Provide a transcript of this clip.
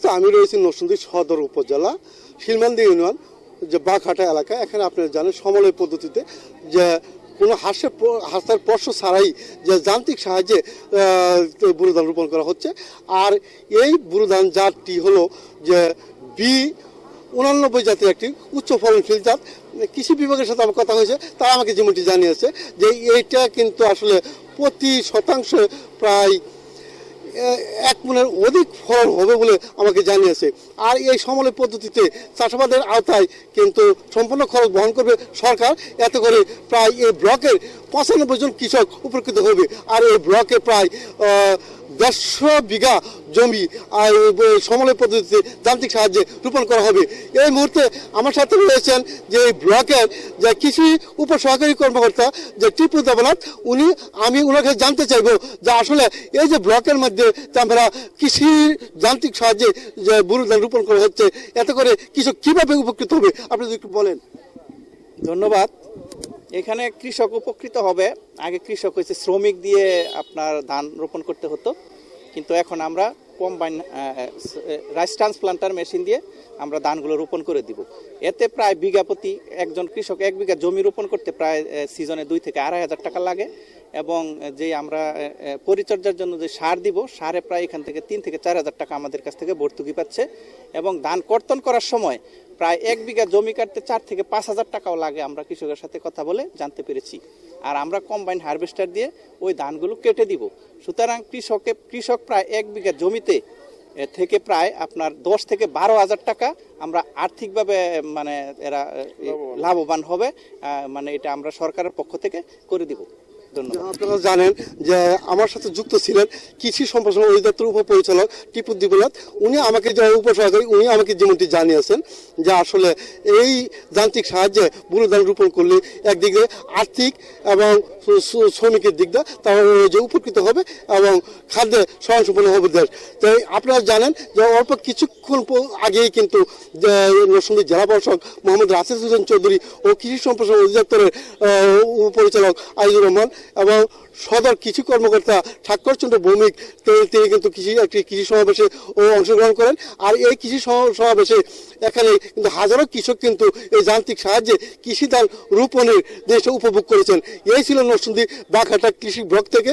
তো আমি রয়েছি নরসিংদী সদর উপজেলা শিলমান্দি ইউনিয়ন যে বাঘহাটা এলাকা। এখানে আপনারা জানেন সমলয় পদ্ধতিতে যে কোনো হাঁসের স্পর্শ ছাড়াই যে যান্ত্রিক সাহায্যে বুরো ধান রোপণ করা হচ্ছে। আর এই বুরো ধান জাতটি হলো যে B99 জাতের একটি উচ্চ ফলনশীল জাত। কৃষি বিভাগের সাথে আমার কথা হয়েছে, তারা আমাকে যেমনটি জানিয়েছে যে এইটা কিন্তু আসলে প্রতি শতাংশে প্রায় 1 মণের অধিক ফলন হবে বলে আমাকে জানিয়েছে। আর এই সমলয় পদ্ধতিতে চাষাবাদের আওতায় কিন্তু সম্পূর্ণ খরচ বহন করবে সরকার। এতে করে প্রায় এই ব্লকের 95 জন কৃষক উপকৃত হবে। আর এই ব্লকে প্রায় 150 বিঘা জমি আর সমলয় পদ্ধতিতে যান্ত্রিক সাহায্যে রোপণ করা হবে। এই মুহূর্তে আমার সাথে রয়েছেন যে এই ব্লকের যে কৃষি উপসহকারী কর্মকর্তা যে টিপু দেবনাথ, আমি ওনাকে জানতে চাইবো যে আসলে এই যে ব্লকের মধ্যে আমরা কৃষি যান্ত্রিক সাহায্যে যে বুরো ধান রোপণ করা হচ্ছে, এতে করে কৃষক কিভাবে উপকৃত হবে আপনি যদি একটু বলেন। ধন্যবাদ। এখানে কৃষক উপকৃত হবে। আগে কৃষক হয়েছে শ্রমিক দিয়ে আপনার ধান রোপণ করতে হতো, কিন্তু এখন আমরা কম্বাইন রাইস ট্রান্সপ্লান্টার মেশিন দিয়ে আমরা ধানগুলো রোপণ করে দিব। এতে প্রায় বিঘা প্রতি একজন কৃষক 1 বিঘা জমি রোপণ করতে প্রায় সিজনে 2 থেকে 2,500 টাকা লাগে। এবং যে আমরা পরিচর্যার জন্য যে সার দিব, সারে প্রায় এখান থেকে 3 থেকে 4,000 টাকা আমাদের কাছ থেকে ভর্তুকি পাচ্ছে। এবং ধান কর্তন করার সময় প্রায় 1 বিঘা জমি কাটতে 4 থেকে 5,000 টাকাও লাগে, আমরা কৃষকের সাথে কথা বলে জানতে পেরেছি। আর আমরা কম্বাইন হারভেস্টার দিয়ে ওই ধানগুলো কেটে দিব। সুতরাং কৃষক প্রায় 1 বিঘা জমিতে থেকে প্রায় আপনার 10 থেকে 12,000 টাকা আমরা আর্থিকভাবে মানে এরা লাভবান হবে। মানে এটা আমরা সরকারের পক্ষ থেকে করে দিব। আপনারা জানেন যে আমার সাথে যুক্ত ছিলেন কৃষি সম্প্রসারণ অধিদপ্তর উপপরিচালক টিপু দেবনাথ। উনি আমাকে যে উপসহকারী, উনি আমাকে যেমনটি জানিয়েছেন যে আসলে এই যান্ত্রিক সাহায্যে বুরো ধান রোপণ করলে একদিকে আর্থিক এবং শ্রমিকের দিক দিয়ে তারা যে উপকৃত হবে এবং খাদ্যে স্বয়ংসম্পূর্ণ হবে দেশ। তাই আপনারা জানেন যে অল্প কিছুক্ষণ আগেই কিন্তু নরসিংদী জেলা প্রশাসক মোহাম্মদ রাসেল হোসেন চৌধুরী ও কৃষি সম্প্রসারণ অধিদপ্তরের উপপরিচালক আইজুর রহমান এবং সদর কৃষি কর্মকর্তা ঠাকুরচন্দ্র ভৌমিক তিনি কিন্তু একটি কৃষি সমাবেশে অংশগ্রহণ করেন। আর এই কৃষি সমাবেশে এখানে কিন্তু হাজারো কৃষক কিন্তু এই যান্ত্রিক সাহায্যে কৃষি ধান রোপণের দেশে উপভোগ করেছেন। এই ছিল নরসিংদী বাঘহাটা কৃষি ব্লক থেকে।